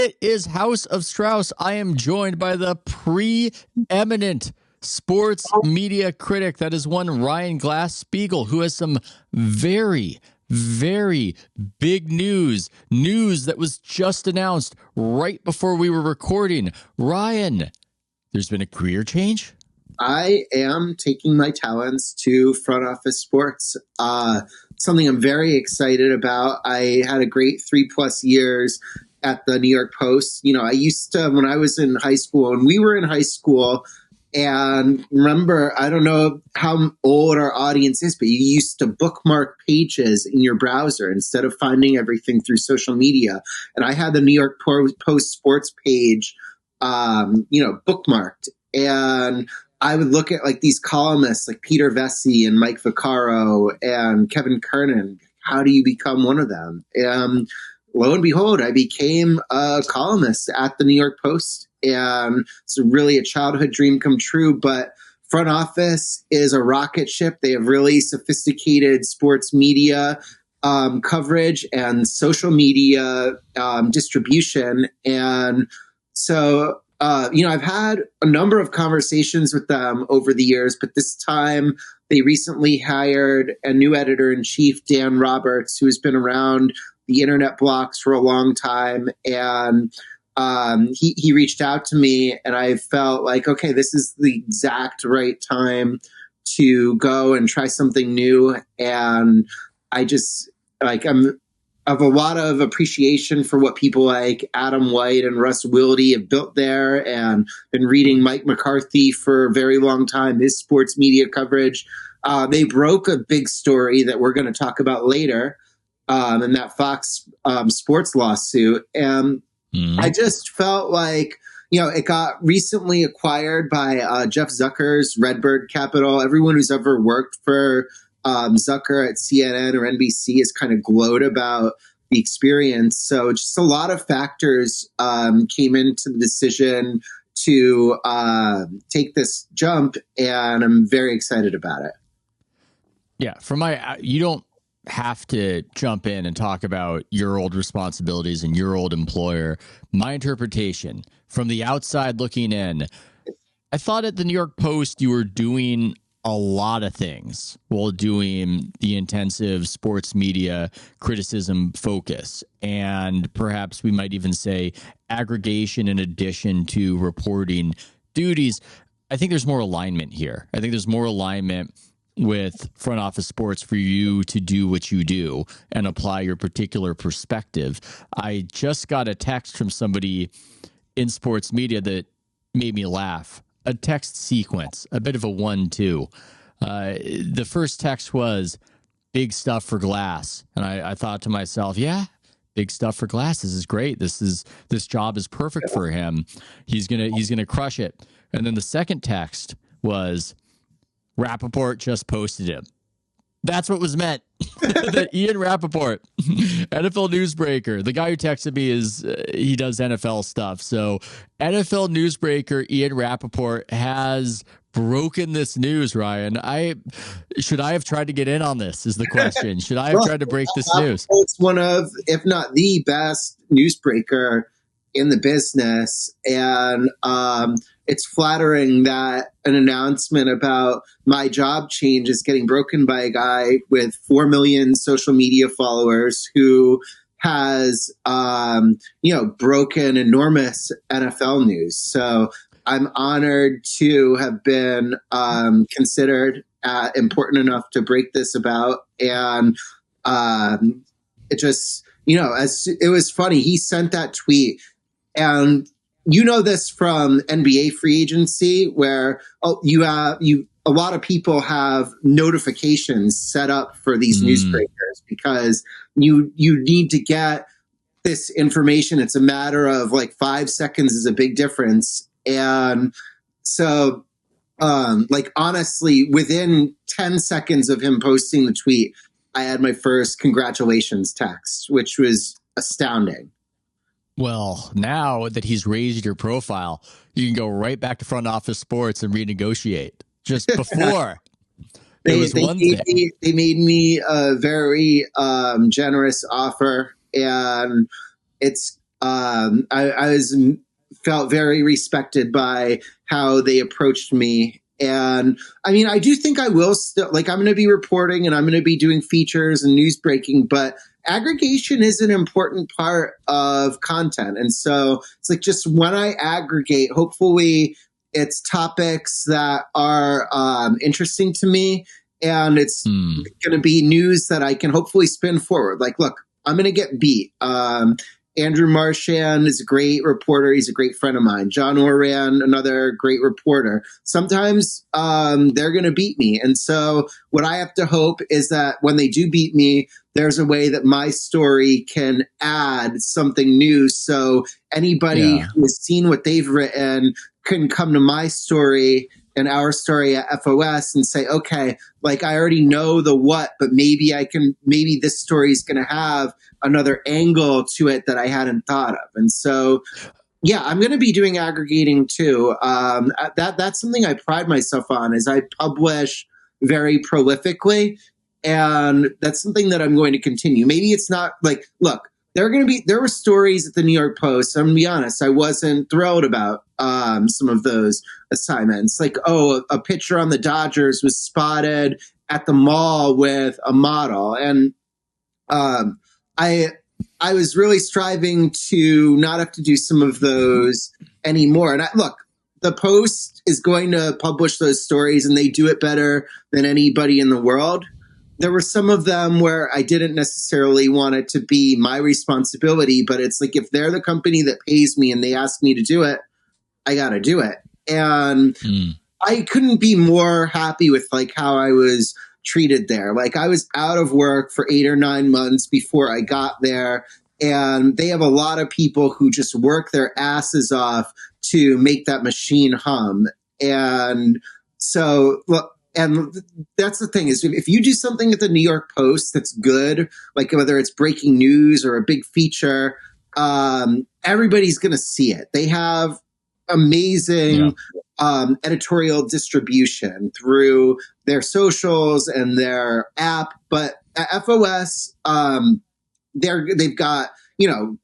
It is House of Strauss. I am joined by the preeminent sports media critic. That is one Ryan Glasspiegel, who has some very, very big news that was just announced right before we were recording. Ryan, there's been a career change? I am taking my talents to front office sports. Something I'm very excited about. I had a great 3+ years at the New York Post. You know, I used to, when I was in high school, and we were in high school, and remember, I don't know how old our audience is, but you used to bookmark pages in your browser instead of finding everything through social media. And I had the New York Post sports page, bookmarked. And I would look at like these columnists like Peter Vesey and Mike Vaccaro and Kevin Kernan. How do you become one of them? And lo and behold, I became a columnist at the New York Post. And it's really a childhood dream come true. But front office is a rocket ship. They have really sophisticated sports media coverage and social media distribution. And so I've had a number of conversations with them over the years, but this time they recently hired a new editor-in-chief, Dan Roberts, who has been around the internet blocks for a long time. And he reached out to me, and I felt like, okay, this is the exact right time to go and try something new. And I just have a lot of appreciation for what people like Adam White and Russ Wilde have built there, and been reading Mike McCarthy for a very long time, his sports media coverage. They broke a big story that we're going to talk about later in that Fox sports lawsuit. And I just felt like, it got recently acquired by Jeff Zucker's Redbird Capital. Everyone who's ever worked for Zucker at CNN or NBC has kind of glowed about the experience. So just a lot of factors came into the decision to take this jump, and I'm very excited about it. Yeah, you don't have to jump in and talk about your old responsibilities and your old employer. My interpretation from the outside looking in, I thought at the New York Post you were doing a lot of things while doing the intensive sports media criticism focus, and perhaps we might even say aggregation in addition to reporting duties. I think there's more alignment here. I think there's more alignment with front office sports for you to do what you do and apply your particular perspective. I just got a text from somebody in sports media that made me laugh. A text sequence, a bit of a 1-2. The first text was big stuff for Glass. And I thought to myself, yeah, big stuff for Glass. This is great. This job is perfect for him. He's gonna crush it. And then the second text was Rapoport just posted him. That's what was meant. That Ian Rapoport, NFL newsbreaker. The guy who texted me he does NFL stuff. So NFL newsbreaker Ian Rapoport has broken this news, Ryan. Should I have tried to get in on this is the question. Should I have tried to break this news? It's one of, if not the best newsbreaker in the business. And it's flattering that an announcement about my job change is getting broken by a guy with 4 million social media followers who has, broken enormous NFL news. So I'm honored to have been considered important enough to break this about. And it just, it was funny. He sent that tweet, and you know this from NBA free agency, where a lot of people have notifications set up for these newsbreakers because you need to get this information. It's a matter of like 5 seconds is a big difference. And so, honestly, within 10 seconds of him posting the tweet, I had my first congratulations text, which was astounding. Well, now that he's raised your profile, you can go right back to front office sports and renegotiate. Just before, they made me a very generous offer, and it's I was felt very respected by how they approached me. And I mean, I do think I will still, like, I'm going to be reporting and I'm going to be doing features and news breaking, but aggregation is an important part of content. And so it's like, just when I aggregate, hopefully it's topics that are interesting to me, and it's going to be news that I can hopefully spin forward. Like, look, I'm going to get beat. Andrew Marchand is a great reporter. He's a great friend of mine. John Oran, another great reporter. Sometimes they're going to beat me. And so what I have to hope is that when they do beat me, there's a way that my story can add something new. So anybody who has seen what they've written can come to my story and our story at FOS and say, okay, like, I already know the what, but maybe this story is going to have another angle to it that I hadn't thought of. And so, yeah, I'm going to be doing aggregating too. That's something I pride myself on, is I publish very prolifically. And that's something that I'm going to continue. Maybe it's not like, look, there were stories at the New York Post. I'm going to be honest, I wasn't thrilled about some of those assignments. Like, a pitcher on the Dodgers was spotted at the mall with a model. And I was really striving to not have to do some of those anymore. And look, the Post is going to publish those stories, and they do it better than anybody in the world. There were some of them where I didn't necessarily want it to be my responsibility, but it's like, if they're the company that pays me and they ask me to do it, I got to do it. And I couldn't be more happy with like how I was treated there. Like, I was out of work for 8 or 9 months before I got there. And they have a lot of people who just work their asses off to make that machine hum. And so, look, and that's the thing, is if you do something at the New York Post that's good, like whether it's breaking news or a big feature, everybody's going to see it. They have amazing editorial distribution through their socials and their app. But at FOS, they've got,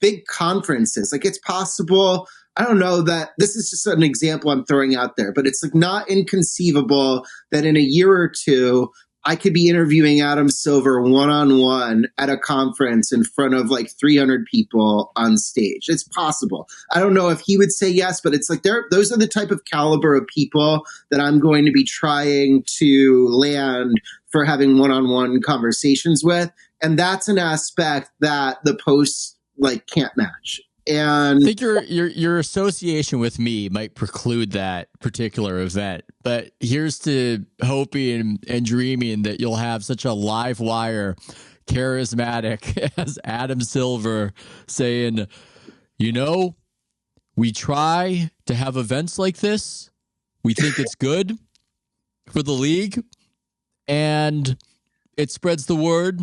big conferences. Like, it's possible, I don't know, that this is just an example I'm throwing out there, but it's like not inconceivable that in a year or two, I could be interviewing Adam Silver one-on-one at a conference in front of like 300 people on stage. It's possible. I don't know if he would say yes, but it's like those are the type of caliber of people that I'm going to be trying to land for having one-on-one conversations with. And that's an aspect that the Post like can't match. And I think your association with me might preclude that particular event, but here's to hoping and dreaming that you'll have such a live wire, charismatic as Adam Silver saying, we try to have events like this. We think it's good for the league, and it spreads the word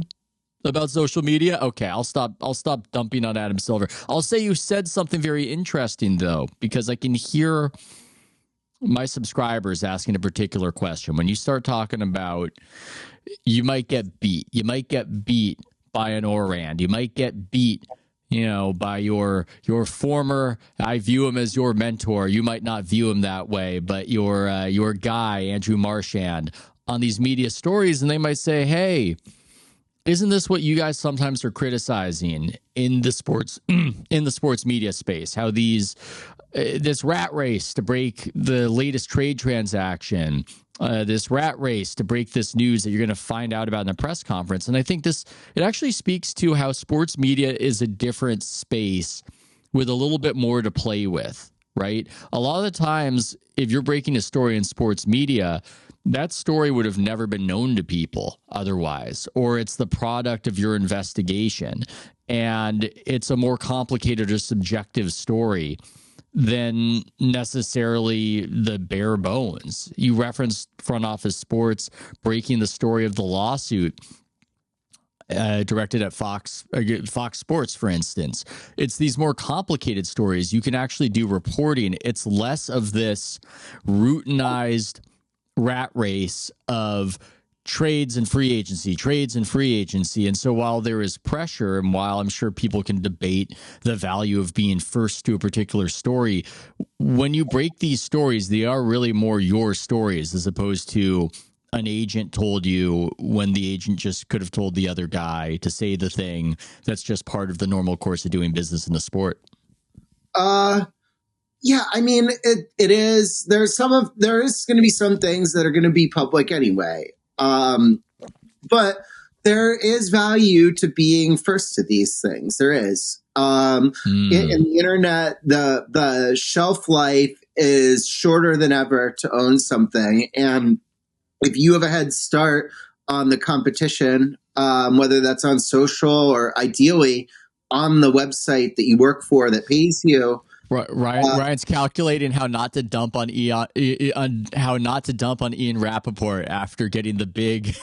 about social media. Okay, I'll stop dumping on Adam Silver. I'll say you said something very interesting, though, because I can hear my subscribers asking a particular question. When you start talking about you might get beat by an Oran, you might get beat by your former, I view him as your mentor. You might not view him that way, but your guy, Andrew Marchand, on these media stories, and they might say, hey, isn't this what you guys sometimes are criticizing in the sports media space? How this rat race to break the latest trade transaction, this rat race to break this news that you're going to find out about in a press conference. And I think it actually speaks to how sports media is a different space with a little bit more to play with, right? A lot of the times, if you're breaking a story in sports media, that story would have never been known to people otherwise, or it's the product of your investigation, and it's a more complicated or subjective story than necessarily the bare bones. You referenced Front Office Sports breaking the story of the lawsuit directed at Fox Sports, for instance. It's these more complicated stories. You can actually do reporting. It's less of this routinized rat race of trades and free agency. And so while there is pressure, and while I'm sure people can debate the value of being first to a particular story, when you break these stories, they are really more your stories as opposed to an agent told you, when the agent just could have told the other guy to say the thing that's just part of the normal course of doing business in the sport. Yeah, I mean, it is. There is going to be some things that are going to be public anyway. But there is value to being first to these things. There is. In the internet, the shelf life is shorter than ever to own something. And if you have a head start on the competition, whether that's on social or ideally on the website that you work for that pays you. Ryan's calculating how not to dump on Ian Rapoport after getting the big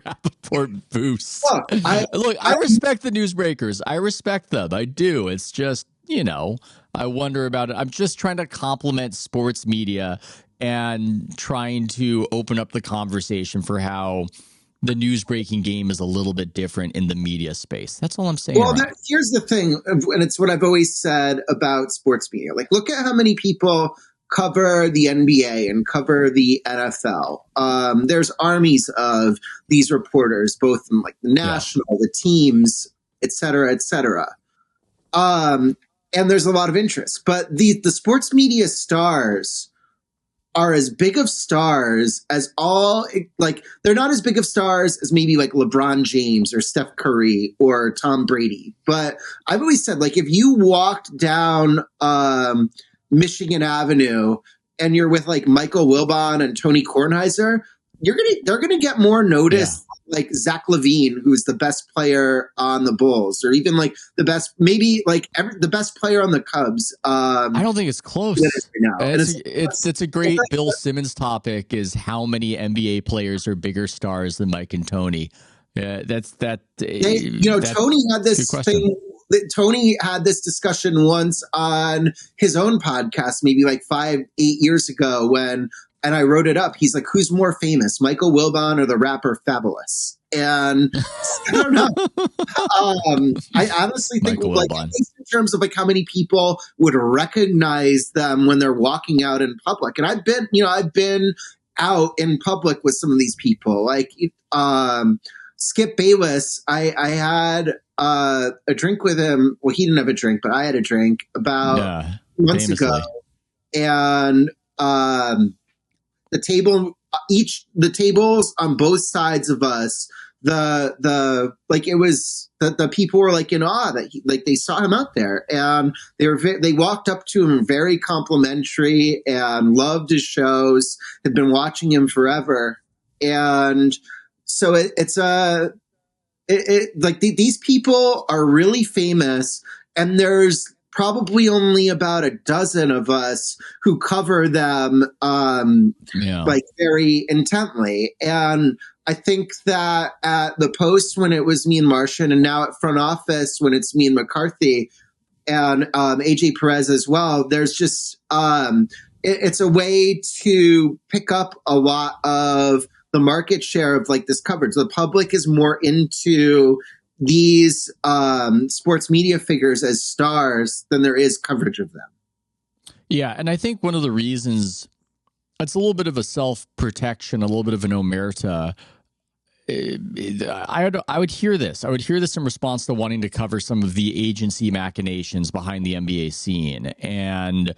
Rapoport boost. I respect the newsbreakers. I respect them. I do. It's just, I wonder about it. I'm just trying to compliment sports media and trying to open up the conversation for how the news breaking game is a little bit different in the media space. That's all I'm saying. Well, here's the thing, and it's what I've always said about sports media. Like, look at how many people cover the NBA and cover the NFL. There's armies of these reporters, both in like the national, the teams, et cetera, et cetera. And there's a lot of interest. But the sports media stars are as big of stars as they're not as big of stars as maybe like LeBron James or Steph Curry or Tom Brady. But I've always said, like, if you walked down Michigan Avenue and you're with like Michael Wilbon and Tony Kornheiser, they're gonna get more notice. Yeah. Like Zach LaVine, who's the best player on the Bulls, or even like the best player on the Cubs. I don't think it's close. It's a great Bill Simmons topic. Is how many NBA players are bigger stars than Mike and Tony? Yeah, Tony had this thing. Tony had this discussion once on his own podcast, maybe like 5-8 years ago and I wrote it up. He's like, who's more famous, Michael Wilbon or the rapper Fabulous? And I don't know. I honestly think, like, in terms of like how many people would recognize them when they're walking out in public. And I've been out in public with some of these people. Like Skip Bayless, I had a drink with him. Well, he didn't have a drink, but I had a drink about months ago. And the tables on both sides of us, the people were like in awe that they saw him out there, and they walked up to him very complimentary and loved his shows, had been watching him forever. And so these people are really famous, and there's probably only about a dozen of us who cover them like very intently. And I think that at the Post when it was me and Martian, and now at Front Office when it's me and McCarthy and AJ Perez as well, there's just it's a way to pick up a lot of the market share of like this coverage. The public is more into these sports media figures as stars than there is coverage of them. Yeah, and I think one of the reasons, it's a little bit of a self-protection, a little bit of an omerta. I would hear this. I would hear this in response to wanting to cover some of the agency machinations behind the NBA scene. And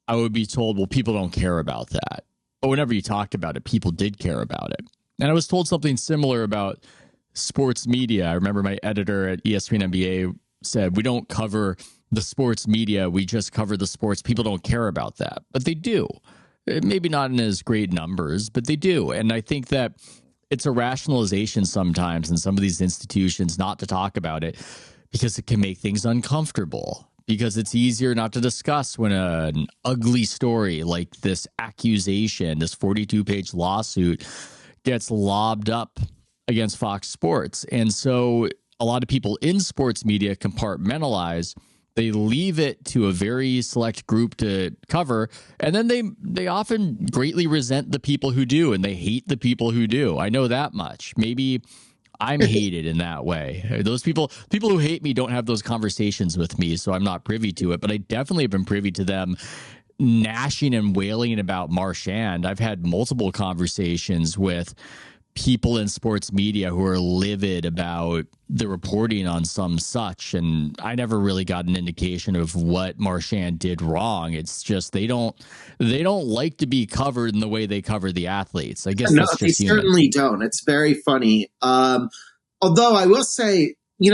I would be told, well, people don't care about that. But whenever you talked about it, people did care about it. And I was told something similar about sports media. I remember my editor at ESPN NBA said, we don't cover the sports media, we just cover the sports. People don't care about that, but they do. Maybe not in as great numbers, but they do. And I think that it's a rationalization sometimes in some of these institutions not to talk about it because it can make things uncomfortable, because it's easier not to discuss when an ugly story like this accusation, this 42-page lawsuit gets lobbed up against Fox Sports. And so a lot of people in sports media compartmentalize They leave it to a very select group to cover, and then they often greatly resent the people who do, and they hate the people who do. I know that much. Maybe I'm hated in that way. Those people who hate me don't have those conversations with me, so I'm not privy to it. But I definitely have been privy to them gnashing and wailing about Marchand. I've had multiple conversations with people in sports media who are livid about the reporting on some such, and I never really got an indication of what Marchand did wrong. It's just they don't like to be covered in the way they cover the athletes. I guess that's just human. Certainly don't. It's very funny. Although I will say, some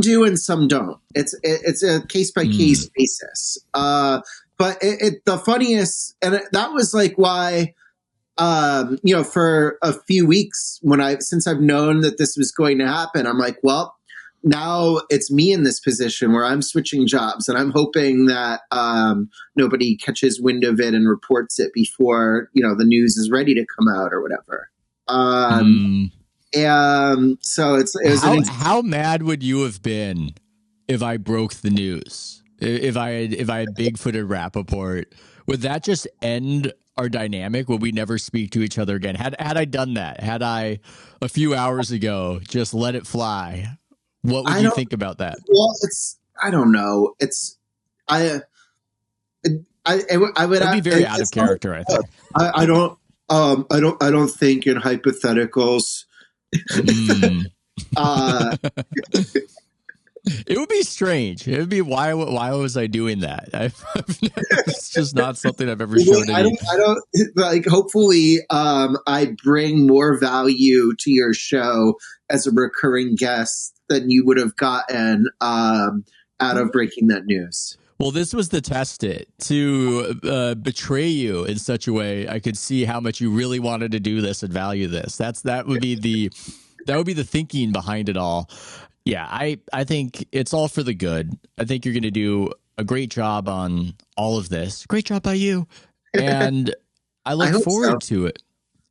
do and some don't. It's a case by case basis. But the funniest, and that was like why. For a few weeks since I've known that this was going to happen, I'm like, well, now it's me in this position where I'm switching jobs, and I'm hoping that nobody catches wind of it and reports it before, the news is ready to come out or whatever. And so it was how mad would you have been if I broke the news? If I had Bigfooted Rapoport, would that just end our dynamic? Would we never speak to each other again? Had I done that, had I a few hours ago just let it fly, what would you think about that? Well, I don't know. I would be very out of character. I think. I don't think in hypotheticals. It would be strange. It would be why was I doing that? It's just not something I've ever shown. I don't like. Hopefully, I bring more value to your show as a recurring guest than you would have gotten out of breaking that news. Well, this was to test it, to betray you in such a way I could see how much you really wanted to do this and value this. That would be the thinking behind it all. Yeah, I think it's all for the good. I think you're going to do a great job on all of this. Great job by you. And I look forward to it.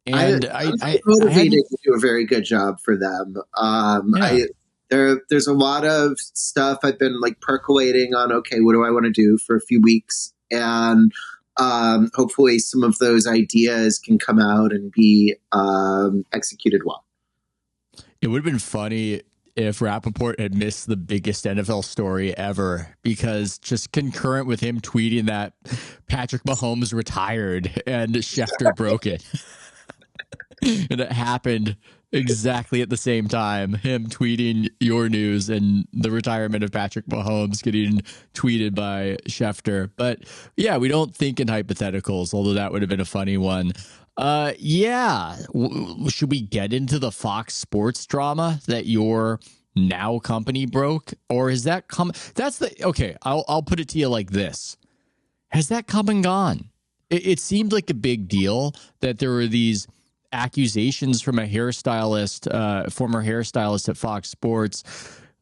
And I'm motivated to do a very good job for them. There's a lot of stuff I've been like percolating on. Okay, what do I want to do for a few weeks? And hopefully some of those ideas can come out and be executed well. It would have been funny if Rapoport had missed the biggest NFL story ever, because just concurrent with him tweeting that Patrick Mahomes retired and Schefter broke it. And it happened exactly at the same time, him tweeting your news and the retirement of Patrick Mahomes getting tweeted by Schefter. But yeah, we don't think in hypotheticals, although that would have been a funny one. Should we get into the Fox Sports drama that your now company broke, or is that I'll put it to you like this. Has that come and gone? It seemed like a big deal that there were these accusations from a hairstylist, former hairstylist at Fox Sports,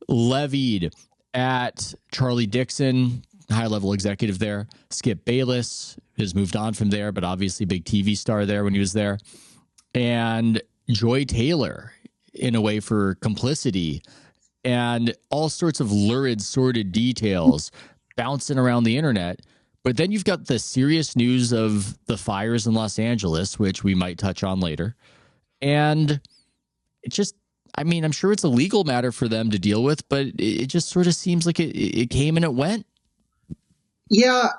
levied at Charlie Dixon, high-level executive there. Skip Bayless has moved on from there, but obviously big TV star there when he was there. And Joy Taylor, in a way, for complicity, and all sorts of lurid, sordid details bouncing around the internet. But then you've got the serious news of the fires in Los Angeles, which we might touch on later. And it just, I'm sure it's a legal matter for them to deal with, but it just sort of seems like it came and it went. Yeah,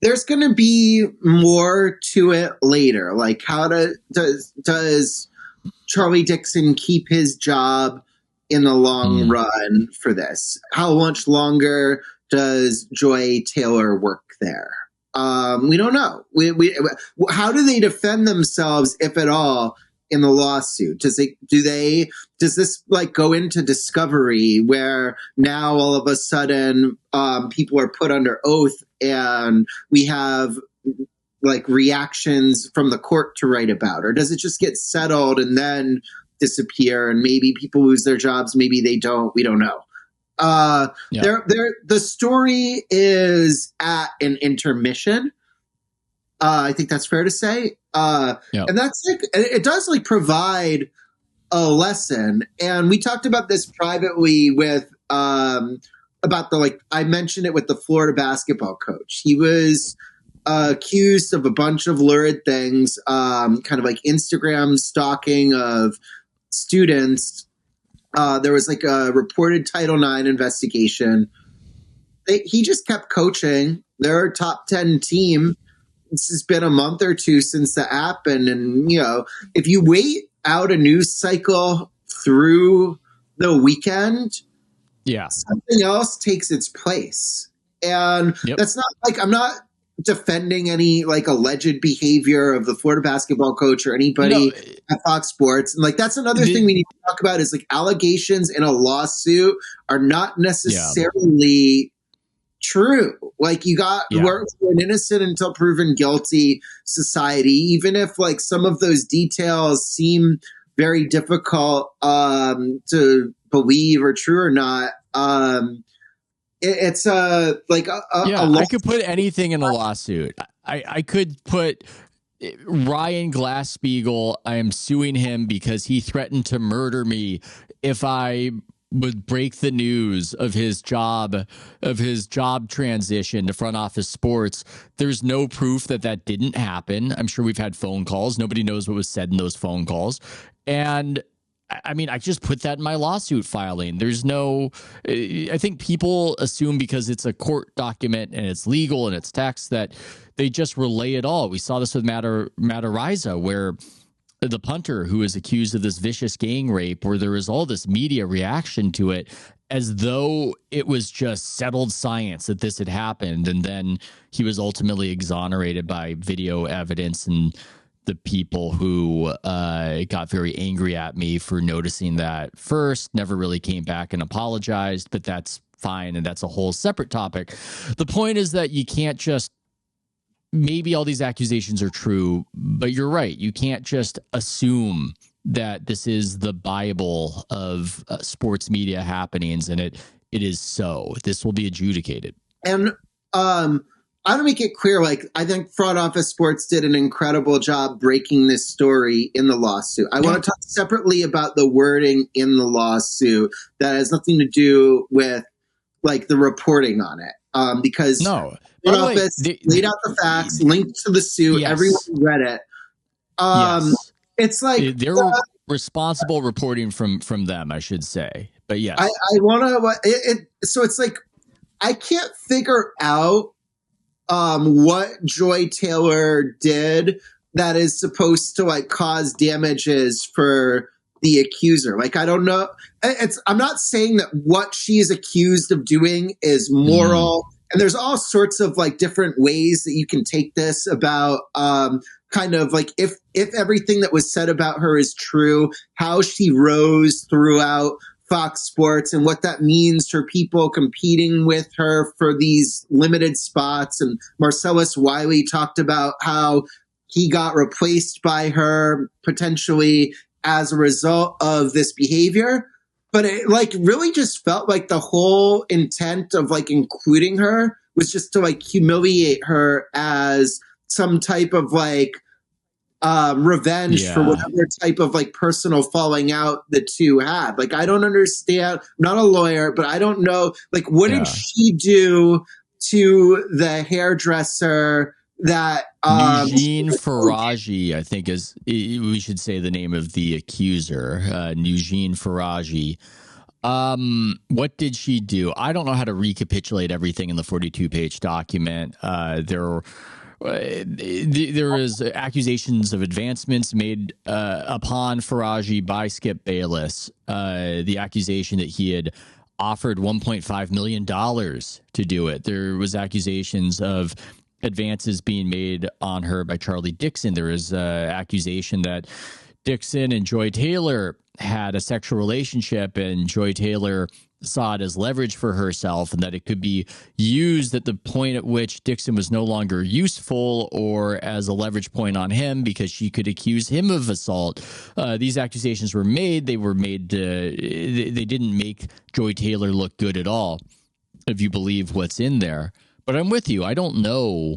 there's going to be more to it later. Like, does Charlie Dixon keep his job in the long run for this? How much longer does Joy Taylor work there? We don't know. How do they defend themselves, if at all, in the lawsuit? Does this like go into discovery where now all of a sudden people are put under oath and we have like reactions from the court to write about? Or does it just get settled and then disappear and maybe people lose their jobs, maybe they don't? We don't know. The story is at an intermission. I think that's fair to say. And that's like, it does like provide a lesson. And we talked about this privately with about I mentioned it with the Florida basketball coach. He was accused of a bunch of lurid things, kind of like Instagram stalking of students. There was like a reported Title IX investigation. He just kept coaching. They're a top 10 team. This has been a month or two since that happened. And, if you wait out a news cycle through the weekend, something else takes its place. And that's not I'm not defending any alleged behavior of the Florida basketball coach or anybody at Fox Sports. And that's another thing we need to talk about is allegations in a lawsuit are not necessarily true. We're an innocent until proven guilty society, even if some of those details seem very difficult to believe or true or not. It's I could put anything in a lawsuit. I could put Ryan Glasspiegel. I am suing him because he threatened to murder me if I would break the news of his job transition to front office sports. There's no proof that didn't happen. I'm sure we've had phone calls. Nobody knows what was said in those phone calls. And I mean, I just put that in my lawsuit filing. There's I think people assume because it's a court document and it's legal and it's text that they just relay it all. We saw this with Matt Araiza, where the punter who is accused of this vicious gang rape, where there was all this media reaction to it as though it was just settled science that this had happened. And then he was ultimately exonerated by video evidence, and the people who got very angry at me for noticing that first never really came back and apologized, but that's fine. And that's a whole separate topic. The point is that you can't just, maybe all these accusations are true, but you're right. You can't just assume that this is the Bible of sports media happenings, and it is so. This will be adjudicated. And I want to make it clear, I think Front Office Sports did an incredible job breaking this story in the lawsuit. I want to talk separately about the wording in the lawsuit that has nothing to do with the reporting on it. Because Front Office laid out the facts, linked to the suit, everyone read it. It's they're responsible reporting from them, I should say. But yes, I want to. So it's I can't figure out what Joy Taylor did that is supposed to cause damages for the accuser. I don't know. I'm not saying that what she is accused of doing is moral. And there's all sorts of different ways that you can take this about kind of if everything that was said about her is true, how she rose throughout Fox Sports and what that means for people competing with her for these limited spots. And Marcellus Wiley talked about how he got replaced by her potentially as a result of this behavior. But it really just felt like the whole intent of including her was just to humiliate her as some type of revenge for whatever type of personal falling out the two had. I don't understand. I'm not a lawyer, but I don't know. What did she do to the hairdresser that Nugeen Faraji, I think we should say the name of the accuser, Nugeen Faraji. What did she do? I don't know how to recapitulate everything in the 42-page document. There is accusations of advancements made upon Faraji by Skip Bayless. The accusation that he had offered $1.5 million to do it. There was accusations of advances being made on her by Charlie Dixon. There is accusation that Dixon and Joy Taylor had a sexual relationship, and Joy Taylor saw it as leverage for herself, and that it could be used at the point at which Dixon was no longer useful, or as a leverage point on him because she could accuse him of assault. These accusations were made. They were made. They didn't make Joy Taylor look good at all, if you believe what's in there. But I'm with you. I don't know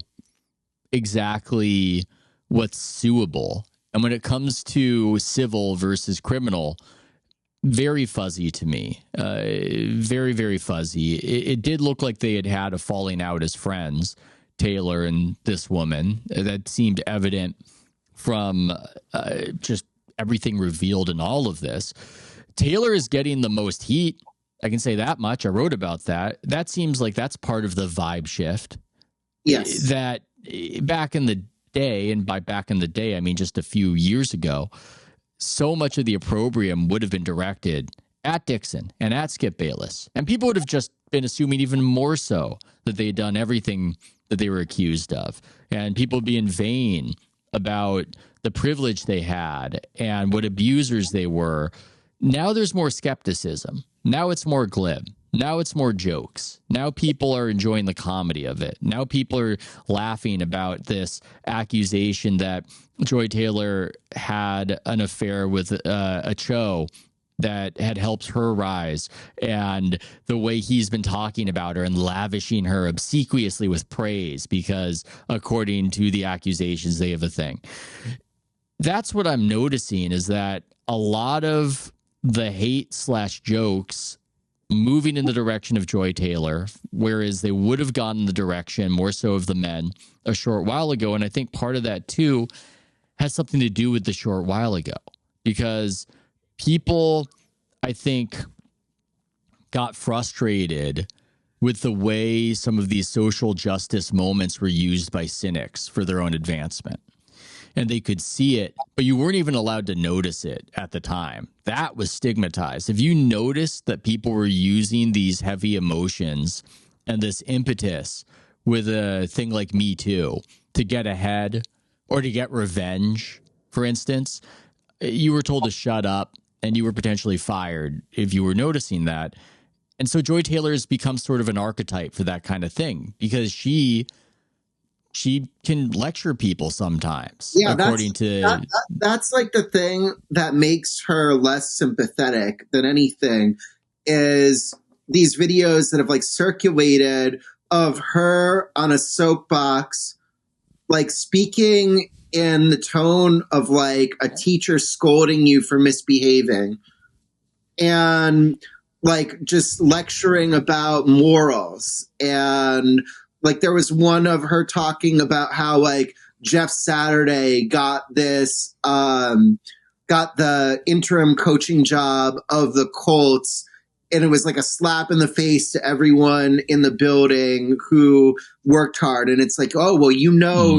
exactly what's suable. And when it comes to civil versus criminal, very fuzzy to me. Very, very fuzzy. It did look like they had had a falling out as friends, Taylor and this woman. That seemed evident from just everything revealed in all of this. Taylor is getting the most heat. I can say that much. I wrote about that. That seems like that's part of the vibe shift. Yes. That back in the day, and by back in the day, I mean just a few years ago, so much of the opprobrium would have been directed at Dixon and at Skip Bayless. And people would have just been assuming even more so that they had done everything that they were accused of. And people would be in vain about the privilege they had and what abusers they were. Now there's more skepticism. Now it's more glib. Now it's more jokes. Now people are enjoying the comedy of it. Now people are laughing about this accusation that Joy Taylor had an affair with a Cho that had helped her rise, and the way he's been talking about her and lavishing her obsequiously with praise because, according to the accusations, they have a thing. That's what I'm noticing, is that a lot of the hate/jokes moving in the direction of Joy Taylor, whereas they would have gone in the direction more so of the men a short while ago. And I think part of that, too, has something to do with the short while ago, because people, I think, got frustrated with the way some of these social justice moments were used by cynics for their own advancement. And they could see it, but you weren't even allowed to notice it at the time. That was stigmatized. If you noticed that people were using these heavy emotions and this impetus with a thing like Me Too to get ahead or to get revenge, for instance, you were told to shut up and you were potentially fired if you were noticing that. And so Joy Taylor has become sort of an archetype for that kind of thing, because she can lecture people sometimes. Yeah, that's like the thing that makes her less sympathetic than anything, is these videos that have like circulated of her on a soapbox, like speaking in the tone of like a teacher scolding you for misbehaving, and like just lecturing about morals. And like there was one of her talking about how like Jeff Saturday got this, got the interim coaching job of the Colts, and it was like a slap in the face to everyone in the building who worked hard. And it's like, oh, well,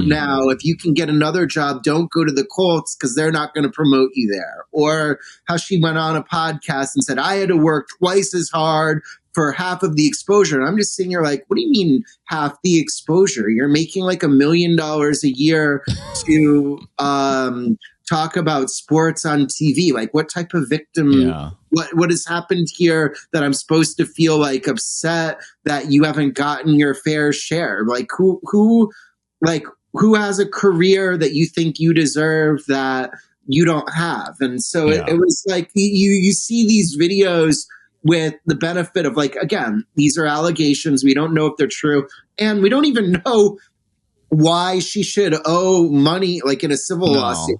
now if you can get another job, don't go to the Colts because they're not going to promote you there. Or how she went on a podcast and said, I had to work twice as hard for half of the exposure. And I'm just sitting here like, what do you mean half the exposure? You're making like $1 million a year to talk about sports on TV. Like, what type of victim? Yeah. What has happened here that I'm supposed to feel like upset that you haven't gotten your fair share? Like, who has a career that you think you deserve that you don't have? And so it was like you see these videos with the benefit of like, again, these are allegations. We don't know if they're true. And we don't even know why she should owe money like in a civil lawsuit.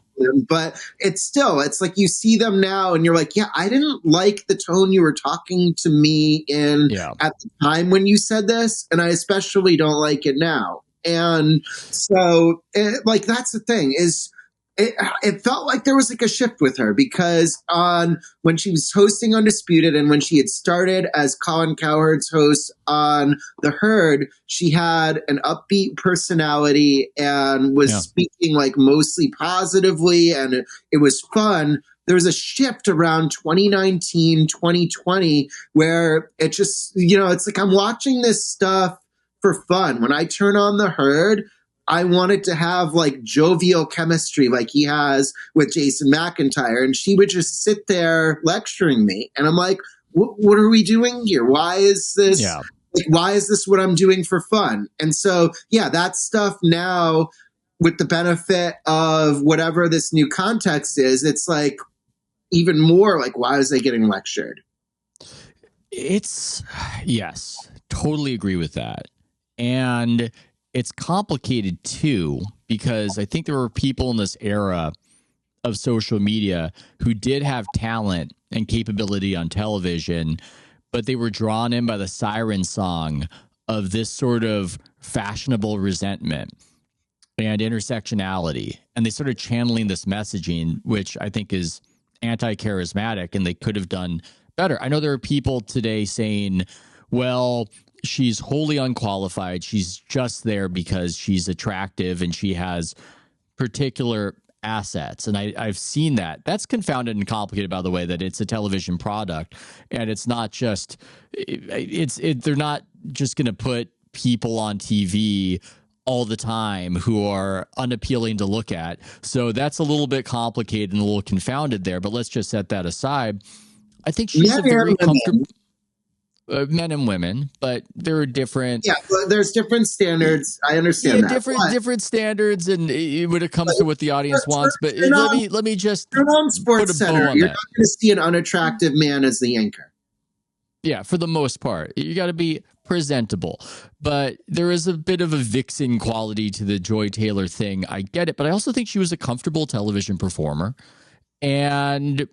But it's like you see them now and you're like, yeah, I didn't like the tone you were talking to me in at the time when you said this. And I especially don't like it now. And so that's the thing is, it felt like there was like a shift with her, because when she was hosting Undisputed and when she had started as Colin Cowherd's host on The Herd, she had an upbeat personality and was speaking like mostly positively, and it was fun. There was a shift around 2019, 2020 where it just, it's like I'm watching this stuff for fun. When I turn on The Herd, I wanted to have like jovial chemistry like he has with Jason McIntyre. And she would just sit there lecturing me. And I'm like, what are we doing here? Why is this? Why is this what I'm doing for fun? And so, that stuff now, with the benefit of whatever this new context is, it's like even more like, why is they getting lectured? Yes, totally agree with that. And it's complicated too, because I think there were people in this era of social media who did have talent and capability on television, but they were drawn in by the siren song of this sort of fashionable resentment and intersectionality. And they started channeling this messaging, which I think is anti-charismatic, and they could have done better. I know there are people today saying, well, she's wholly unqualified. She's just there because she's attractive and she has particular assets. And I've seen that. That's confounded and complicated, by the way, that it's a television product. And it's not just, they're not just going to put people on TV all the time who are unappealing to look at. So that's a little bit complicated and a little confounded there, but let's just set that aside. I think she's a very comfortable men and women, but there are different. Yeah, there's different standards. I understand that. Different standards, and when it comes to what the audience wants. But let me just put on Sports Center. You're not going to see an unattractive man as the anchor. Yeah, for the most part, you got to be presentable, but there is a bit of a vixen quality to the Joy Taylor thing. I get it, but I also think she was a comfortable television performer, and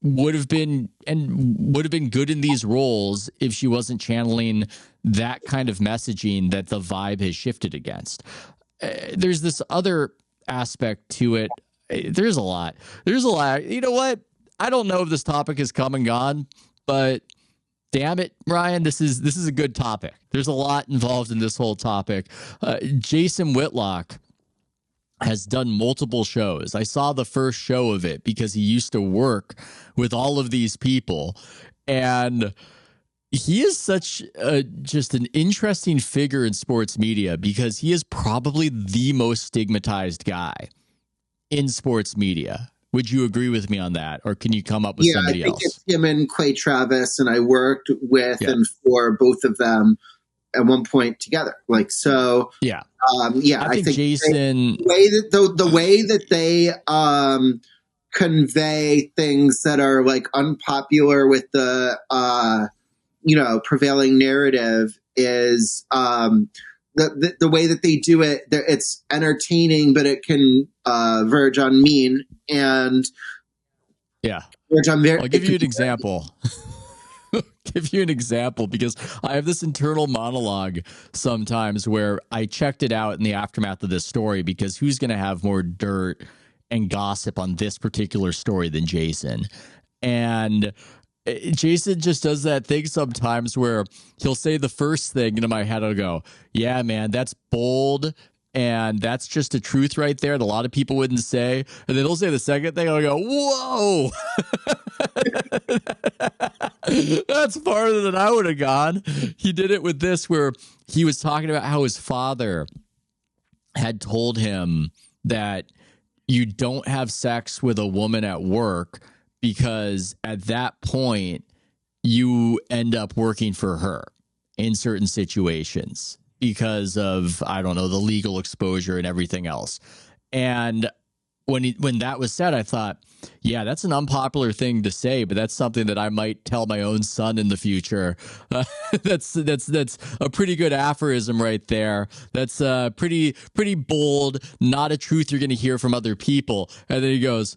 would have been good in these roles if she wasn't channeling that kind of messaging that the vibe has shifted against. There's this other aspect to it. There's a lot. You know what? I don't know if this topic has come and gone, but damn it, Ryan, this is a good topic. There's a lot involved in this whole topic. Jason Whitlock has done multiple shows. I saw the first show of it because he used to work with all of these people. And he is such just an interesting figure in sports media because he is probably the most stigmatized guy in sports media. Would you agree with me on that? Or can you come up with somebody else? It's him and Clay Travis, and I worked with and for both of them at one point together. I think Jason, the way that they convey things that are like unpopular with the prevailing narrative is the way that they do it. It's entertaining, but it can verge on mean and verge on I'll give you an example. Give you an example because I have this internal monologue sometimes where I checked it out in the aftermath of this story because who's going to have more dirt and gossip on this particular story than Jason? And Jason just does that thing sometimes where he'll say the first thing and in my head I'll go, yeah, man, that's bold. And that's just a truth right there that a lot of people wouldn't say. And then he'll say the second thing. I'll go, whoa, that's farther than I would have gone. He did it with this where he was talking about how his father had told him that you don't have sex with a woman at work because at that point you end up working for her in certain situations. Because of, I don't know, the legal exposure and everything else. And when that was said, I thought, yeah, that's an unpopular thing to say, but that's something that I might tell my own son in the future. That's a pretty good aphorism right there. That's pretty bold, not a truth you're going to hear from other people. And then he goes,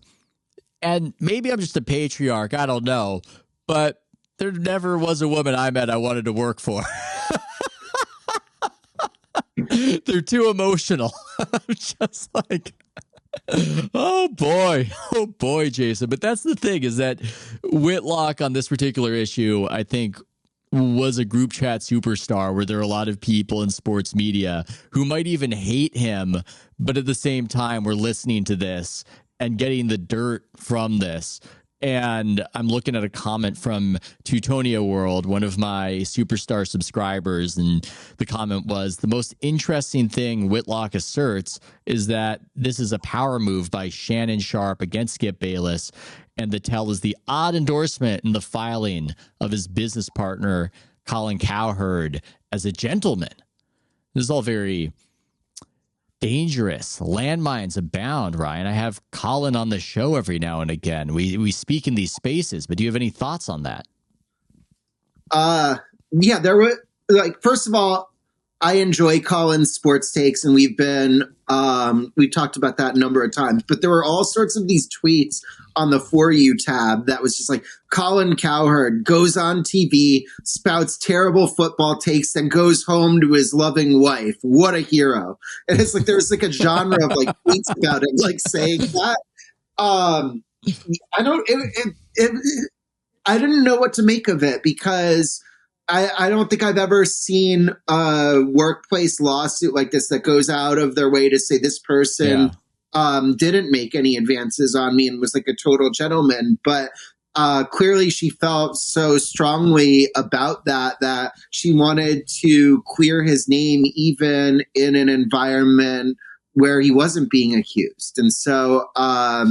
and maybe I'm just a patriarch, I don't know, but there never was a woman I met I wanted to work for. They're too emotional. I'm just like, oh boy, Jason. But that's the thing is that Whitlock on this particular issue, I think, was a group chat superstar where there are a lot of people in sports media who might even hate him, but at the same time, we're listening to this and getting the dirt from this. And I'm looking at a comment from Teutonia World, one of my superstar subscribers, and the comment was, the most interesting thing Whitlock asserts is that this is a power move by Shannon Sharpe against Skip Bayless, and the tell is the odd endorsement in the filing of his business partner, Colin Cowherd, as a gentleman. This is all very dangerous. Landmines abound, Ryan. I have Colin on the show every now and again. We speak in these spaces, but do you have any thoughts on that? Yeah, there were, first of all, I enjoy Colin's sports takes, and we've talked about that a number of times. But there were all sorts of these tweets on the For You tab that was just like, Colin Cowherd goes on TV, spouts terrible football takes, then goes home to his loving wife. What a hero. And it's like, there's like a genre of like tweets about it, like saying that. I didn't know what to make of it, because I don't think I've ever seen a workplace lawsuit like this that goes out of their way to say this person didn't make any advances on me and was like a total gentleman. But clearly she felt so strongly about that she wanted to clear his name even in an environment where he wasn't being accused. And so I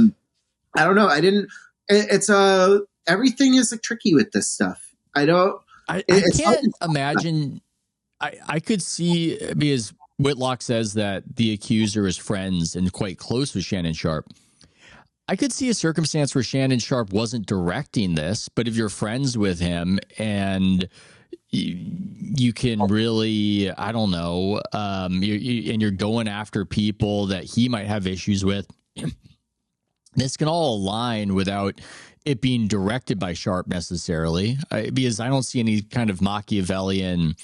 don't know. Everything is like tricky with this stuff. I can't imagine. I could see, because Whitlock says that the accuser is friends and quite close with Shannon Sharpe. I could see a circumstance where Shannon Sharpe wasn't directing this, but if you're friends with him and you can really, I don't know, you're going after people that he might have issues with, this can all align without it being directed by Sharpe necessarily, because I don't see any kind of Machiavellian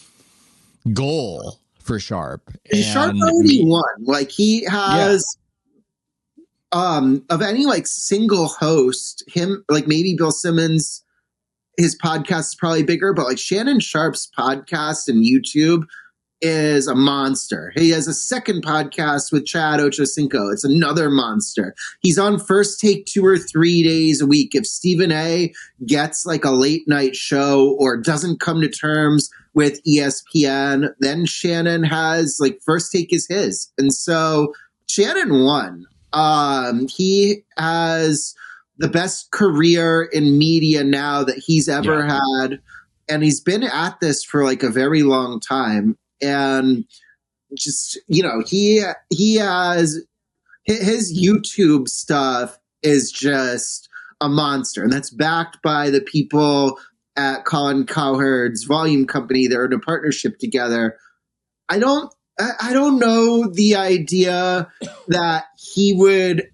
goal for Sharpe. Sharpe already won. Like, he has, of any like single host, him, like maybe Bill Simmons, his podcast is probably bigger, but like Shannon Sharpe's podcast and YouTube is a monster. He has a second podcast with Chad Ochocinco. It's another monster. He's on First Take 2 or 3 days a week. If Stephen A gets like a late night show or doesn't come to terms with ESPN, then Shannon has like First Take is his. And so Shannon won. He has the best career in media now that he's ever had. And he's been at this for like a very long time. And just, he has his YouTube stuff is just a monster. And that's backed by the people at Colin Cowherd's Volume Company. They're in a partnership together. I don't know the idea that he would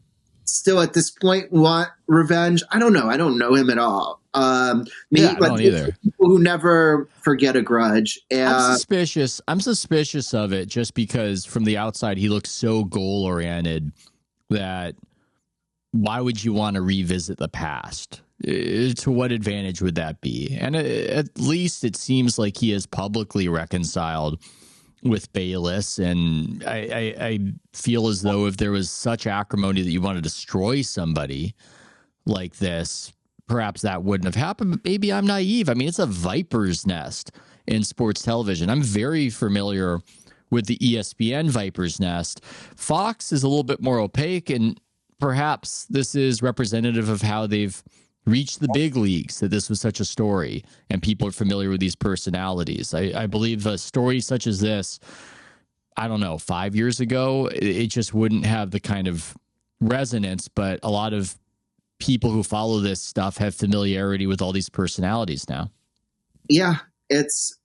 still at this point want revenge. I don't know. I don't know him at all. I don't either. People who never forget a grudge. I'm suspicious of it, just because from the outside he looks so goal oriented that why would you want to revisit the past? To what advantage would that be? And at least it seems like he is publicly reconciled with Bayless, and I feel as though if there was such acrimony that you want to destroy somebody like this, perhaps that wouldn't have happened. But maybe I'm naive. I mean, it's a viper's nest in sports television. I'm very familiar with the ESPN viper's nest. Fox is a little bit more opaque, and perhaps this is representative of how they've reached the big leagues, that this was such a story and people are familiar with these personalities. I believe a story such as this, I don't know, 5 years ago, it just wouldn't have the kind of resonance, but a lot of people who follow this stuff have familiarity with all these personalities now. Yeah, it's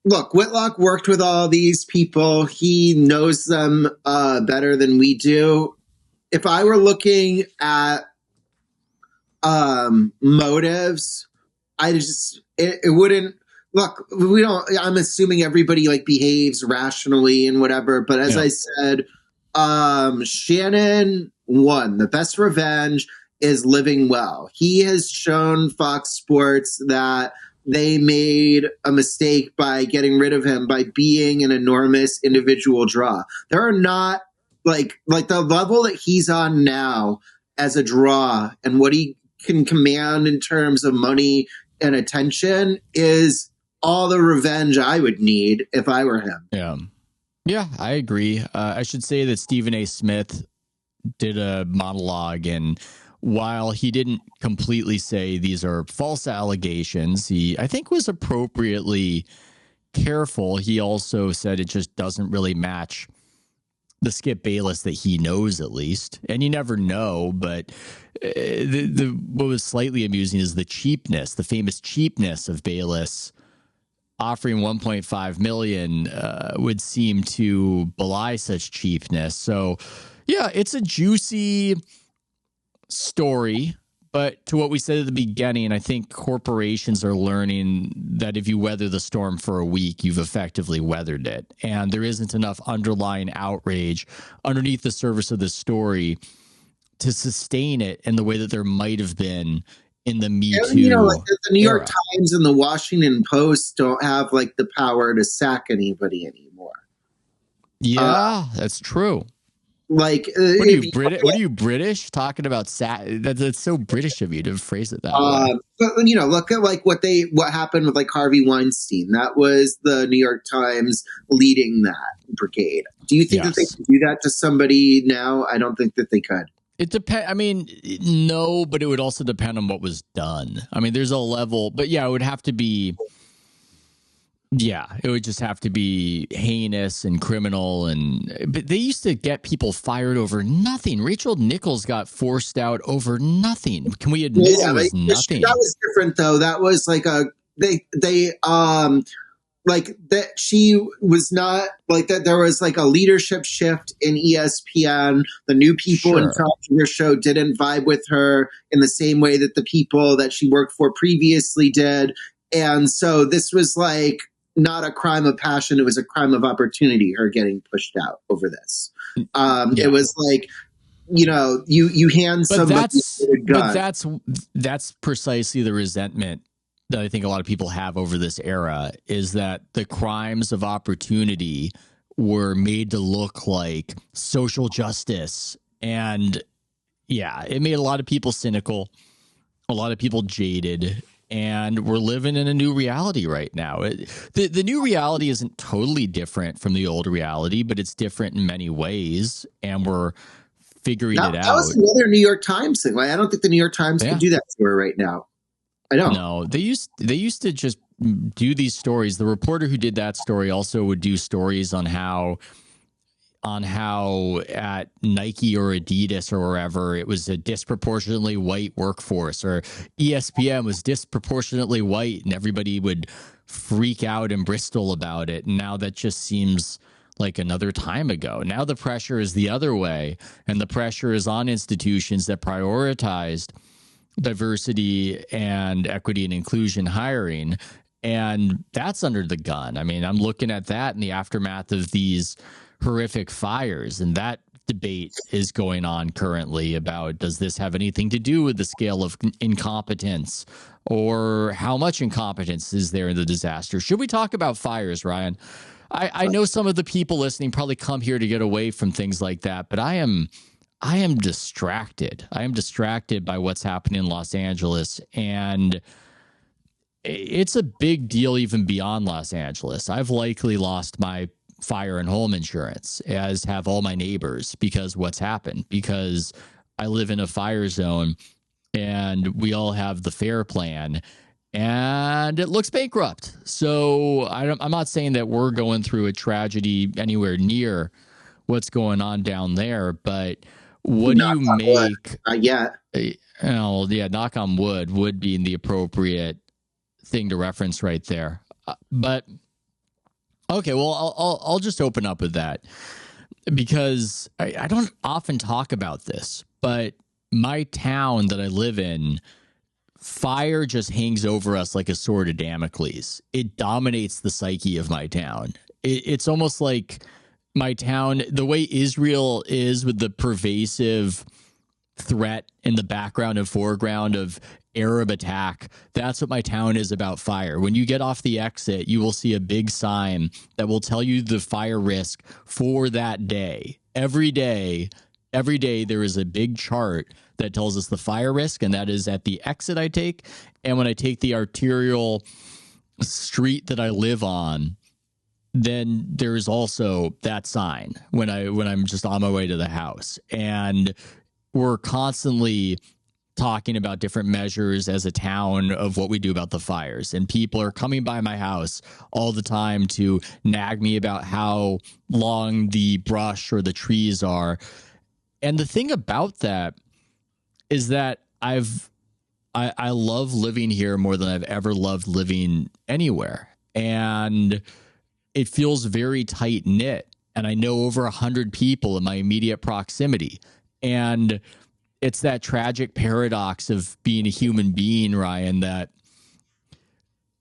look, Whitlock worked with all these people. He knows them better than we do. If I were looking at motives, it wouldn't look. I'm assuming everybody like behaves rationally and whatever. But as I said, Shannon won. The best revenge is living well. He has shown Fox Sports that they made a mistake by getting rid of him by being an enormous individual draw. There are not like the level that he's on now as a draw and what he can command in terms of money and attention is all the revenge I would need if I were him. Yeah, I agree. I should say that Stephen A. Smith did a monologue, and while he didn't completely say these are false allegations, he, I think, was appropriately careful. He also said it just doesn't really match the Skip Bayless that he knows, at least. And you never know, but what was slightly amusing is the cheapness, the famous cheapness of Bayless offering 1.5 million would seem to belie such cheapness. So, yeah, it's a juicy story. But to what we said at the beginning, I think corporations are learning that if you weather the storm for a week, you've effectively weathered it. And there isn't enough underlying outrage underneath the surface of the story to sustain it in the way that there might have been in the Me Too like the New York era. Times and the Washington Post don't have like the power to sack anybody anymore. Yeah, that's true. Like, what are you British talking about? That's so British of you to phrase it that way. But look at like what happened with like Harvey Weinstein. That was the New York Times leading that brigade. Do you think that they could do that to somebody now? I don't think that they could. It depends. I mean, no, but it would also depend on what was done. I mean, there's a level, but yeah, it would have to be. Yeah, it would just have to be heinous and criminal. But they used to get people fired over nothing. Rachel Nichols got forced out over nothing. Can we admit it was nothing? That was different, though. That was like like that she was not like that. There was like a leadership shift in ESPN. The new people in charge of her show didn't vibe with her in the same way that the people that she worked for previously did. And so this was like not a crime of passion. It was a crime of opportunity, her getting pushed out over this. It was like, you hand somebody a gun. But that's precisely the resentment that I think a lot of people have over this era, is that the crimes of opportunity were made to look like social justice. And yeah, it made a lot of people cynical, a lot of people jaded. And we're living in a new reality right now. The new reality isn't totally different from the old reality, but it's different in many ways. And we're figuring it out. That was another New York Times thing. Like, I don't think the New York Times can do that to her right now. I don't. No, they used to just do these stories. The reporter who did that story also would do stories on how at Nike or Adidas or wherever it was a disproportionately white workforce, or ESPN was disproportionately white, and everybody would freak out in Bristol about it. And now that just seems like another time ago. Now the pressure is the other way, and the pressure is on institutions that prioritized diversity and equity and inclusion hiring. And that's under the gun. I mean, I'm looking at that in the aftermath of these horrific fires, and that debate is going on currently about, does this have anything to do with the scale of incompetence, or how much incompetence is there in the disaster? Should we talk about fires, Ryan? I know some of the people listening probably come here to get away from things like that, but I am distracted. I am distracted by what's happening in Los Angeles, and it's a big deal even beyond Los Angeles. I've likely lost my fire and home insurance, as have all my neighbors, because what's happened, because I live in a fire zone and we all have the FAIR plan and it looks bankrupt. So I'm not saying that we're going through a tragedy anywhere near what's going on down there, but what do you make? Yeah. Knock on wood would be the appropriate thing to reference right there. But okay, well, I'll just open up with that, because I don't often talk about this, but my town that I live in, fire just hangs over us like a sword of Damocles. It dominates the psyche of my town. It's almost like my town, the way Israel is with the pervasive threat in the background and foreground of Arab attack, that's what my town is about fire. When you get off the exit, you will see a big sign that will tell you the fire risk for that day. Every day there is a big chart that tells us the fire risk, and that is at the exit I take. And when I take the arterial street that I live on, then there's also that sign when I'm just on my way to the house. And we're constantly talking about different measures as a town of what we do about the fires. And people are coming by my house all the time to nag me about how long the brush or the trees are. And the thing about that is that I love living here more than I've ever loved living anywhere. and it feels very tight knit. And I know over 100 people in my immediate proximity. And it's that tragic paradox of being a human being, Ryan, that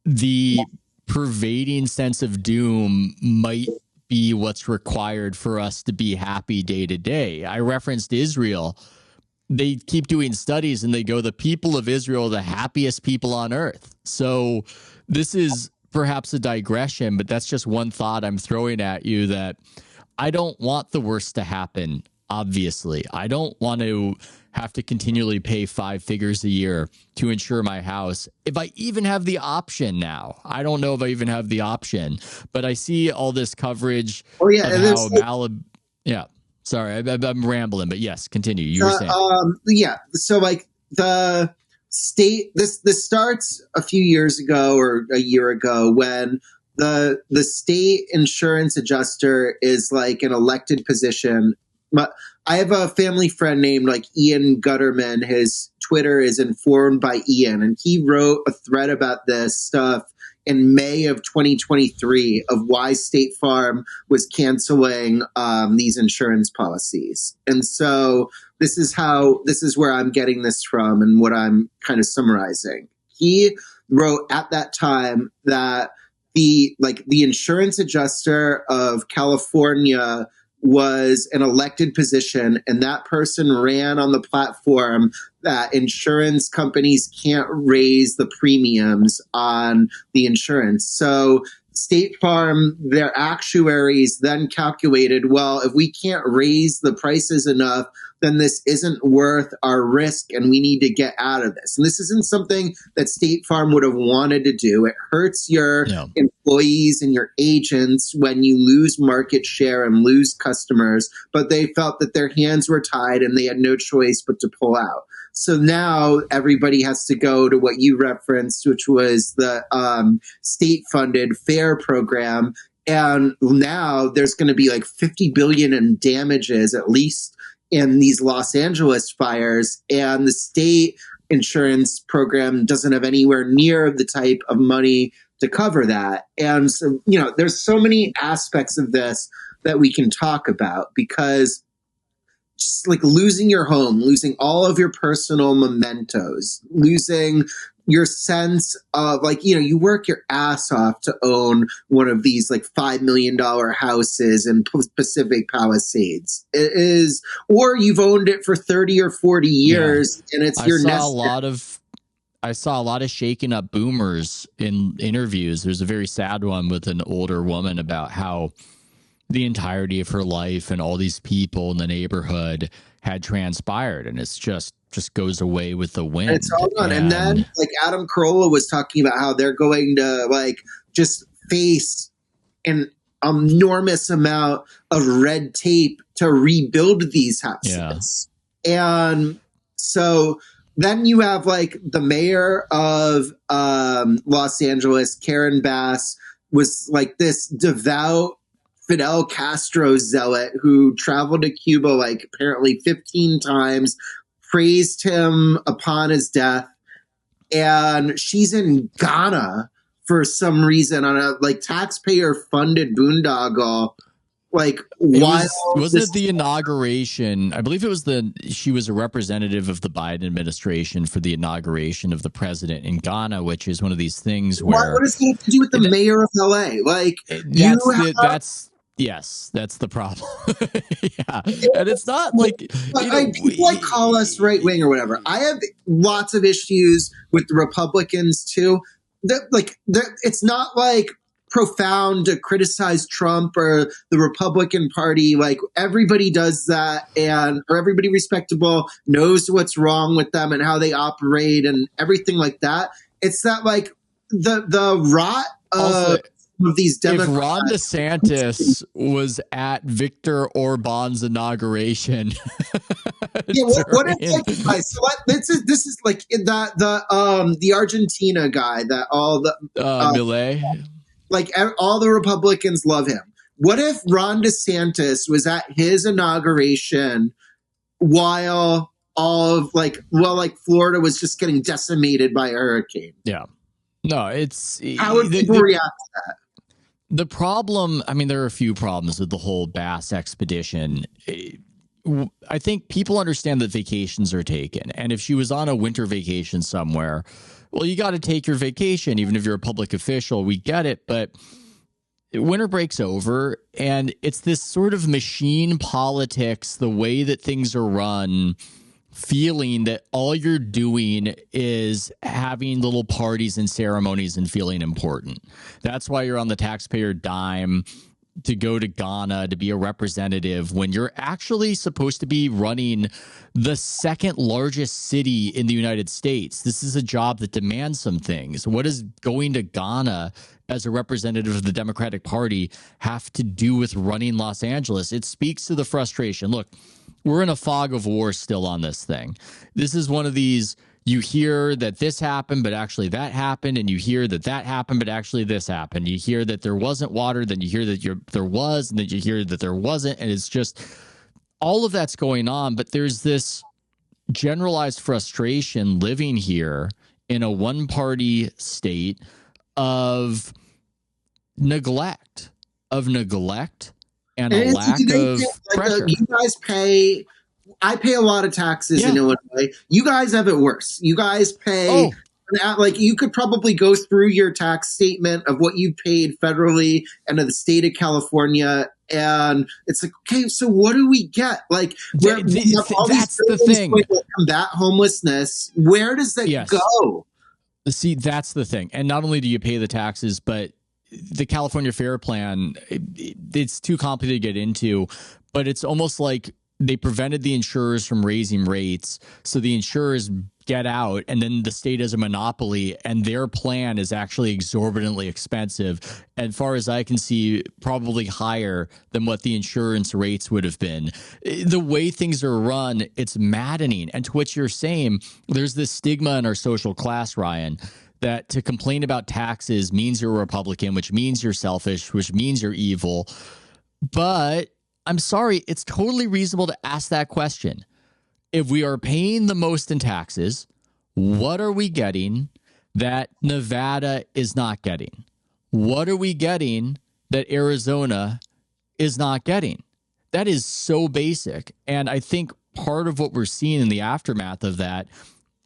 the pervading sense of doom might be what's required for us to be happy day to day. I referenced Israel. They keep doing studies and they go, the people of Israel are the happiest people on earth. So this is perhaps a digression, but that's just one thought I'm throwing at you, that I don't want the worst to happen. Obviously, I don't want to have to continually pay 5 figures a year to insure my house. If I even have the option now, I don't know if I even have the option, but I see all this coverage. Oh yeah. Of how Malibu. Yeah. Sorry, I'm rambling, but yes, continue. You were saying. Yeah. So like the state, this starts a few years ago or a year ago when the state insurance adjuster is like an elected position. I have a family friend named like Ian Gutterman. His Twitter is Informed by Ian, and he wrote a thread about this stuff in May of 2023 of why State Farm was canceling these insurance policies. And so this is where I'm getting this from and what I'm kind of summarizing. He wrote at that time that the insurance adjuster of California was an elected position, and that person ran on the platform that insurance companies can't raise the premiums on the insurance. So State Farm, their actuaries then calculated, well, if we can't raise the prices enough, then this isn't worth our risk and we need to get out of this. And this isn't something that State Farm would have wanted to do. It hurts your employees and your agents when you lose market share and lose customers, but they felt that their hands were tied and they had no choice but to pull out. So now everybody has to go to what you referenced, which was the state-funded FAIR program. And now there's going to be like $50 billion in damages, at least in these Los Angeles fires. And the state insurance program doesn't have anywhere near the type of money to cover that. And so, there's so many aspects of this that we can talk about, because just like losing your home, losing all of your personal mementos, losing your sense of you work your ass off to own one of these like $5 million houses in Pacific Palisades. It is, or you've owned it for 30 or 40 years and it's your nest. I saw a lot of shaken up boomers in interviews. There's a very sad one with an older woman about how the entirety of her life and all these people in the neighborhood had transpired, and it's just goes away with the wind. It's all gone. And then like Adam Carolla was talking about how they're going to just face an enormous amount of red tape to rebuild these houses. Yeah. And so then you have the mayor of Los Angeles, Karen Bass, was this devout Fidel Castro zealot who traveled to Cuba apparently 15 times, praised him upon his death, and she's in Ghana for some reason on a taxpayer funded boondoggle. Wasn't it the inauguration? I believe it was she was a representative of the Biden administration for the inauguration of the president in Ghana, which is one of these things where what does he have to do with the mayor of LA? Yes, that's the problem. Yeah. And it's not people call us right wing or whatever. I have lots of issues with the Republicans too. It's not profound to criticize Trump or the Republican Party. Everybody does that, or everybody respectable knows what's wrong with them and how they operate and everything like that. It's that the rot of these Democrats. If Ron DeSantis was at Viktor Orban's inauguration, what if this is the Argentina guy that all the Milei, all the Republicans love him. What if Ron DeSantis was at his inauguration while all of Florida was just getting decimated by a hurricane? Yeah. No, it's How would people react to that? the problem. I mean, there are a few problems with the whole Bass expedition. I think people understand that vacations are taken. And if she was on a winter vacation somewhere, well, you got to take your vacation, even if you're a public official. We get it. But winter breaks over, and it's this sort of machine politics, the way that things are run, feeling that all you're doing is having little parties and ceremonies and feeling important. That's why you're on the taxpayer dime to go to Ghana to be a representative when you're actually supposed to be running the second largest city in the United States. This is a job that demands some things. What does going to Ghana as a representative of the Democratic Party have to do with running Los Angeles? It speaks to the frustration. Look, we're in a fog of war still on this thing. This is one of these, you hear that this happened, but actually that happened, and you hear that that happened, but actually this happened. You hear that there wasn't water, then you hear that there was, and then you hear that there wasn't, and it's just all of that's going on. But there's this generalized frustration living here in a one-party state of neglect, and a lack of pressure. You guys pay. I pay a lot of taxes in Illinois. You guys have it worse. You guys pay like you could probably go through your tax statement of what you paid federally and to the state of California, and it's like, okay, so what do we get? Like, that's the thing. To combat homelessness. Where does that go? See, that's the thing. And not only do you pay the taxes, but the California Fair Plan, it's too complicated to get into, but it's almost like they prevented the insurers from raising rates. So the insurers get out, and then the state has a monopoly, and their plan is actually exorbitantly expensive. And far as I can see, probably higher than what the insurance rates would have been. The way things are run, it's maddening. And to what you're saying, there's this stigma in our social class, Ryan, that to complain about taxes means you're a Republican, which means you're selfish, which means you're evil. But I'm sorry, it's totally reasonable to ask that question. If we are paying the most in taxes, what are we getting that Nevada is not getting? What are we getting that Arizona is not getting? That is so basic. And I think part of what we're seeing in the aftermath of that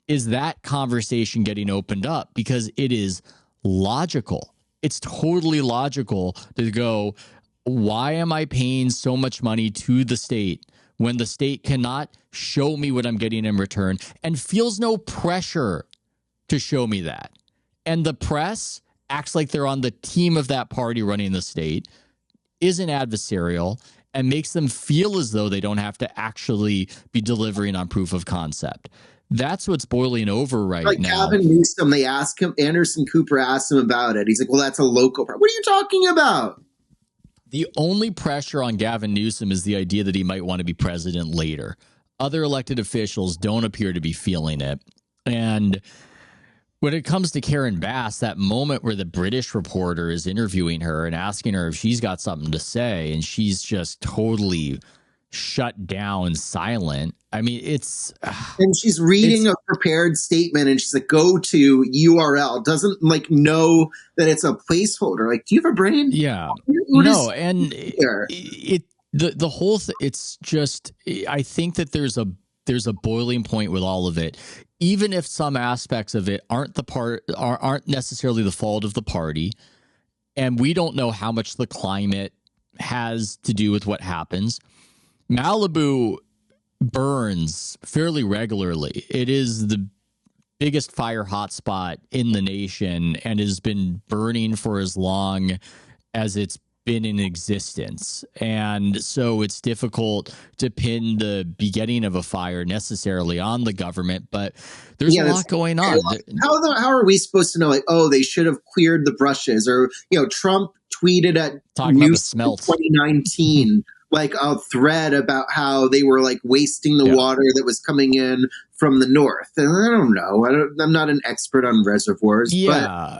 is that conversation getting opened up, because it is logical. It's totally logical to go, why am I paying so much money to the state when the state cannot show me what I'm getting in return and feels no pressure to show me that? And the press acts like they're on the team of that party running the state, isn't adversarial, and makes them feel as though they don't have to actually be delivering on proof of concept. That's what's boiling over right now. Gavin Newsom, they ask him, Anderson Cooper asked him about it. He's like, well, that's a local problem. What are you talking about? The only pressure on Gavin Newsom is the idea that he might want to be president later. Other elected officials don't appear to be feeling it. And when it comes to Karen Bass, that moment where the British reporter is interviewing her and asking her if she's got something to say, and she's just totally shut down, silent. I mean, it's... And she's reading a prepared statement, and she's like, go to URL. Doesn't, like, know that it's a placeholder. Like, do you have a brain? Yeah. No, and the whole thing, it's just... I think that there's a boiling point with all of it. Even if some aspects of it aren't necessarily the fault of the party, and we don't know how much the climate has to do with what happens. Malibu burns fairly regularly. It is the biggest fire hotspot in the nation and has been burning for as long as it's been in existence. And so it's difficult to pin the beginning of a fire necessarily on the government, but there's a lot going on. How are we supposed to know, like, oh, they should have cleared the brushes, or, Trump tweeted at News 2019 like a thread about how they were like wasting the water that was coming in from the north. And I don't know. I'm not an expert on reservoirs. Yeah.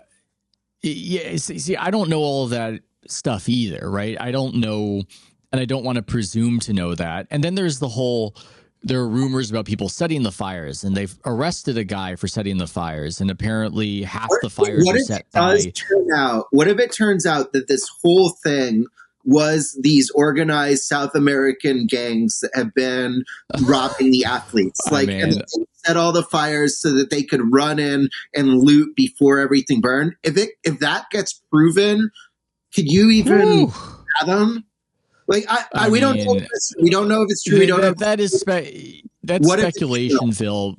See, I don't know all of that stuff either, right? I don't know, and I don't want to presume to know that. And then there's the whole there are rumors about people setting the fires, and they've arrested a guy for setting the fires, and apparently half the fires were set by. What if it turns out that this whole thing was these organized South American gangs that have been robbing the athletes, and they set all the fires so that they could run in and loot before everything burned? If that gets proven, could you even fathom? Like we don't know if it's true. We don't know. That's speculation, Phil.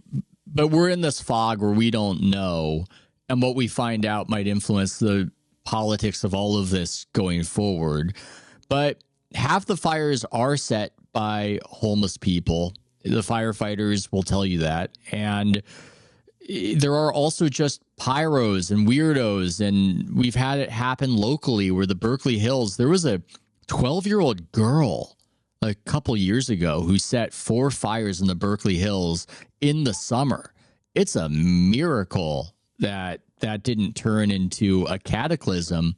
But we're in this fog where we don't know, and what we find out might influence the politics of all of this going forward. But half the fires are set by homeless people. The firefighters will tell you that, and there are also just pyros and weirdos, and we've had it happen locally where the Berkeley Hills, there was a 12-year-old girl a couple years ago who set 4 fires in the Berkeley Hills in the summer. It's a miracle that didn't turn into a cataclysm,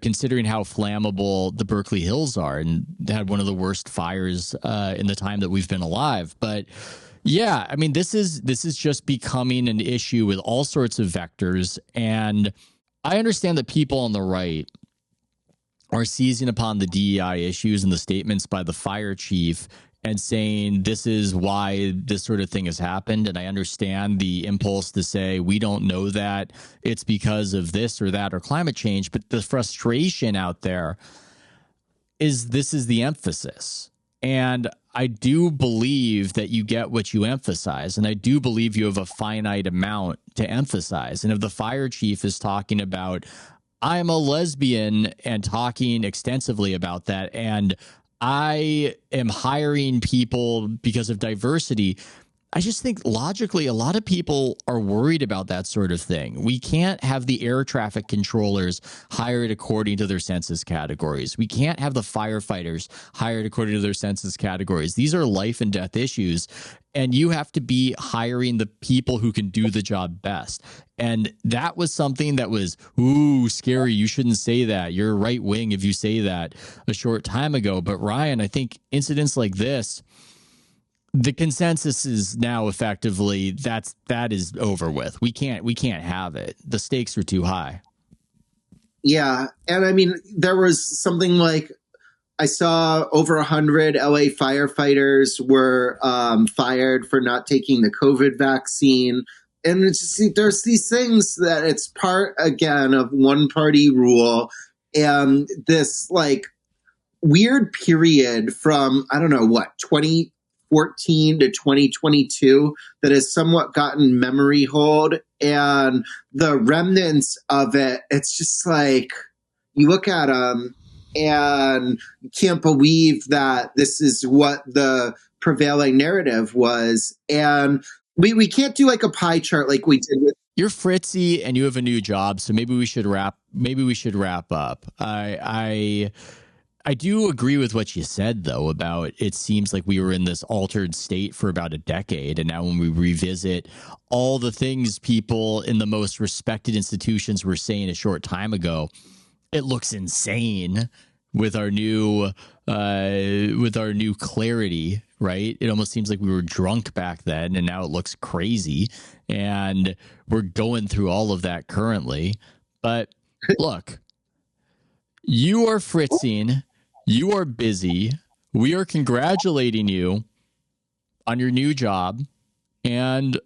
considering how flammable the Berkeley Hills are, and had one of the worst fires in the time that we've been alive. But yeah, I mean, this is just becoming an issue with all sorts of vectors. And I understand that people on the right are seizing upon the DEI issues and the statements by the fire chief and saying this is why this sort of thing has happened. And I understand the impulse to say we don't know that it's because of this or that or climate change. But the frustration out there is this is the emphasis. And I do believe that you get what you emphasize. And I do believe you have a finite amount to emphasize. And if the fire chief is talking about, I'm a lesbian, and talking extensively about that, and I am hiring people because of diversity, I just think logically a lot of people are worried about that sort of thing. We can't have the air traffic controllers hired according to their census categories. We can't have the firefighters hired according to their census categories. These are life and death issues, and you have to be hiring the people who can do the job best. And that was something that was, scary. You shouldn't say that. You're right wing if you say that a short time ago. But Ryan, I think incidents like this, the consensus is now effectively that is over with. We can't have it. The stakes are too high. Yeah. And I mean, there was something like, I saw over 100 LA firefighters were fired for not taking the COVID vaccine. And it's just, there's these things that it's part, again, of one party rule. And this like weird period from, I don't know what, 2014 to 2022 that has somewhat gotten memory hold, and the remnants of it, it's just like you look at them and you can't believe that this is what the prevailing narrative was. And we can't do like a pie chart like we did with. You're Fritzy and you have a new job, so maybe we should wrap up. I do agree with what you said, though, about it seems like we were in this altered state for about a decade. And now when we revisit all the things people in the most respected institutions were saying a short time ago, it looks insane with our new clarity, right? It almost seems like we were drunk back then, and now it looks crazy. And we're going through all of that currently. But look, you are fritzing. You are busy. We are congratulating you on your new job, and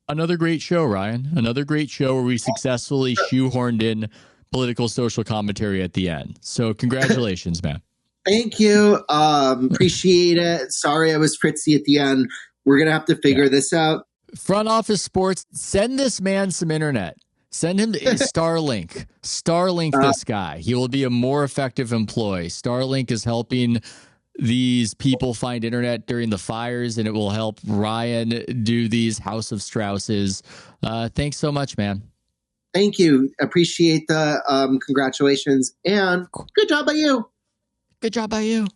another great show, Ryan. Another great show where we successfully shoehorned in political social commentary at the end. So congratulations, man. Thank you. Appreciate it. Sorry I was fritzy at the end. We're going to have to figure this out. Front Office Sports, send this man some internet. Send him to Starlink. Starlink this guy. He will be a more effective employee. Starlink is helping these people find internet during the fires, and it will help Ryan do these House of Strausses. Thanks so much, man. Thank you. Appreciate the congratulations, and good job by you. Good job by you.